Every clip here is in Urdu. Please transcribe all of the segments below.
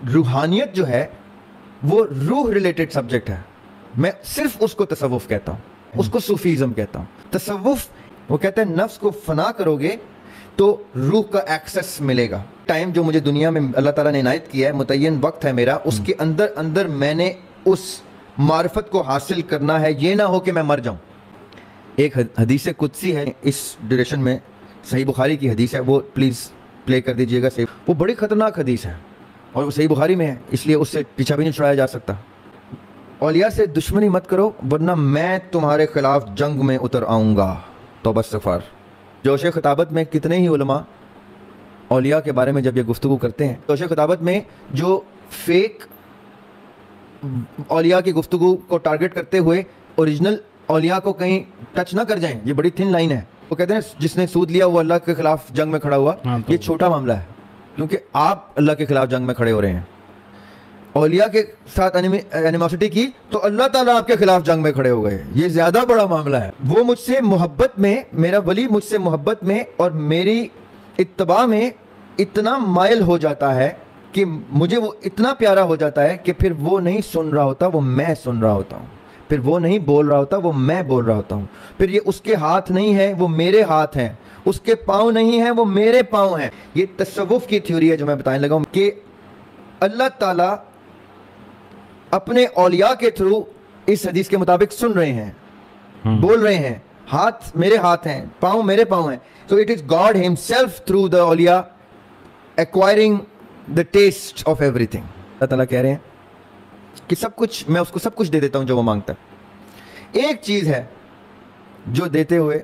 روحانیت جو ہے وہ روح ریلیٹڈ سبجیکٹ ہے، میں صرف اس کو تصوف کہتا ہوں، اس کو صوفیزم کہتا ہوں. تصوف وہ کہتے ہیں نفس کو فنا کرو گے تو روح کا ایکسس ملے گا. ٹائم جو مجھے دنیا میں اللہ تعالیٰ نے عنایت کیا ہے، متعین وقت ہے میرا، اس کے اندر میں نے اس معرفت کو حاصل کرنا ہے، یہ نہ ہو کہ میں مر جاؤں. ایک حدیث قدسی ہے اس ڈیوریشن میں، صحیح بخاری کی حدیث ہے، وہ پلیز پلے کر دیجئے گا. وہ بڑی خطرناک حدیث ہے اور وہ صحیح بخاری میں ہے، اس لیے اس سے پیچھا بھی نہیں چھڑایا جا سکتا. اولیاء سے دشمنی مت کرو ورنہ میں تمہارے خلاف جنگ میں اتر آؤں گا. توبہ استغفار. جوش خطابت میں کتنے ہی علماء اولیاء کے بارے میں جب یہ گفتگو کرتے ہیں، جوش خطابت میں جو فیک اولیاء کی گفتگو کو ٹارگٹ کرتے ہوئے اوریجنل اولیاء کو کہیں ٹچ نہ کر جائیں، یہ بڑی تھن لائن ہے. وہ کہتے ہیں جس نے سود لیا وہ اللہ کے خلاف جنگ میں کھڑا ہوا. یہ چھوٹا معاملہ ہے کیونکہ آپ اللہ کے خلاف جنگ میں کھڑے ہو رہے ہیں. اولیاء کے ساتھ اینیموسٹی کی تو اللہ تعالیٰ آپ کے خلاف جنگ میں کھڑے ہو گئے، یہ زیادہ بڑا معاملہ ہے. وہ مجھ سے محبت میں، میرا ولی مجھ سے محبت میں اور میری اتباع میں اتنا مائل ہو جاتا ہے کہ مجھے وہ اتنا پیارا ہو جاتا ہے کہ پھر وہ نہیں سن رہا ہوتا، وہ میں سن رہا ہوتا ہوں. پھر وہ نہیں بول رہا ہوتا، وہ میں بول رہا ہوتا ہوں. پھر یہ اس کے ہاتھ نہیں ہے، وہ میرے ہاتھ ہیں. اس کے پاؤں نہیں ہیں، وہ میرے پاؤں ہیں. یہ تصوف کی تھیوری ہے جو میں بتانے لگا ہوں کہ اللہ تعالیٰ اپنے اولیاء کے تھرو اس حدیث کے مطابق سن رہے ہیں، بول رہے ہیں. ہاتھ میرے ہاتھ ہیں، پاؤں میرے پاؤں ہیں. So it is God himself through the awliya acquiring the taste of everything. اللہ تعالیٰ کہہ رہے ہیں کہ سب کچھ میں اس کو سب کچھ دے دیتا ہوں جو وہ مانگتا ہے. ایک چیز ہے جو دیتے ہوئے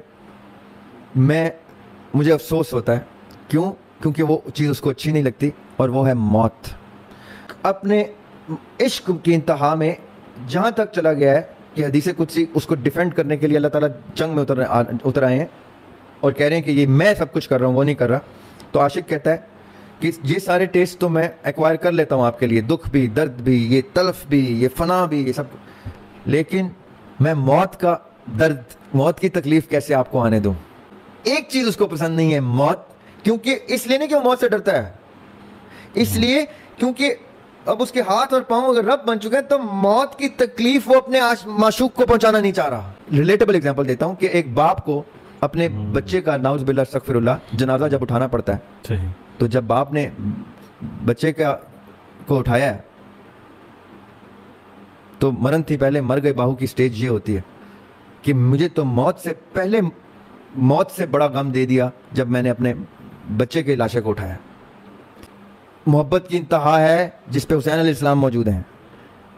مجھے افسوس ہوتا ہے. کیوں؟ کیونکہ وہ چیز اس کو اچھی نہیں لگتی، اور وہ ہے موت. اپنے عشق کی انتہا میں جہاں تک چلا گیا ہے کہ حدیث قدسی اس کو ڈیفینڈ کرنے کے لیے اللہ تعالیٰ جنگ میں اتر آئے ہیں اور کہہ رہے ہیں کہ یہ میں سب کچھ کر رہا ہوں، وہ نہیں کر رہا. تو عاشق کہتا ہے کہ یہ سارے ٹیسٹ تو میں ایکوائر کر لیتا ہوں آپ کے لیے، دکھ بھی، درد بھی، یہ تلف بھی، یہ فنا بھی، یہ سب، لیکن میں موت کا درد، موت کی تکلیف کیسے آپ کو آنے دوں. ایک چیز اس کو پسند نہیں ہے، موت. کیونکہ اس لیے نہیں کہ وہ موت سے ڈرتا ہے، اس لیے کیونکہ اب اس کے ہاتھ اور پاؤں اگر رب بن چکے ہیں تو موت کی تکلیف وہ اپنے معشوق کو پہنچانا نہیں چاہ رہا. ریلیٹیبل ایگزامپل دیتا ہوں کہ ایک باپ کو اپنے بچے کا، نعوذ باللہ استغفر اللہ، جنازہ جب اٹھانا پڑتا ہے، تو جب باپ نے بچے کو اٹھایا ہے تو مرن تھی پہلے مر گئے باہو کی سٹیج یہ ہوتی ہے کہ مجھے تو موت سے پہلے موت سے بڑا غم دے دیا جب میں نے اپنے بچے کے لاشے کو اٹھایا. محبت کی انتہا ہے جس پہ حسین علیہ السلام موجود ہیں.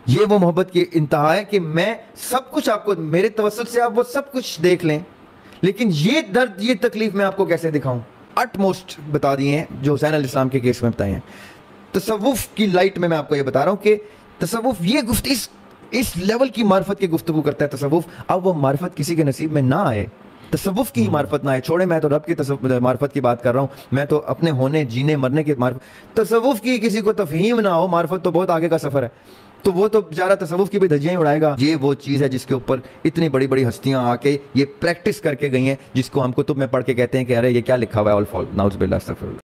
یہ وہ محبت کی انتہا ہے کہ میں سب کچھ آپ کو، میرے توسط سے آپ وہ سب کچھ دیکھ لیں، لیکن یہ درد، یہ تکلیف میں آپ کو کیسے دکھاؤں. اٹ موسٹ بتا دیے ہیں جو حسین علیہ السلام کے کیس میں بتائے ہیں. تصوف کی لائٹ میں آپ کو یہ بتا رہا ہوں کہ تصوف یہ اس لیول کی معرفت کی گفتگو کرتا ہے تصوف. اب وہ معرفت کسی کے نصیب میں نہ آئے، تصوف کی معرفت نہ آئے، چھوڑے میں تو رب کی معرفت کی بات کر رہا ہوں، میں تو اپنے ہونے، جینے، مرنے کی معرفت. تصوف کی کسی کو تفہیم نہ ہو، معرفت تو بہت آگے کا سفر ہے، تو وہ تو بیچارہ تصوف کی بھی دھجیاں ہی اڑائے گا. یہ وہ چیز ہے جس کے اوپر اتنی بڑی بڑی ہستیاں آ کے یہ پریکٹس کر کے گئی ہیں، جس کو ہم کتب میں پڑھ کے کہتے ہیں کہ ارے یہ کیا لکھا ہوا ہے، آل فال، نعوذ باللہ، استغفر اللہ.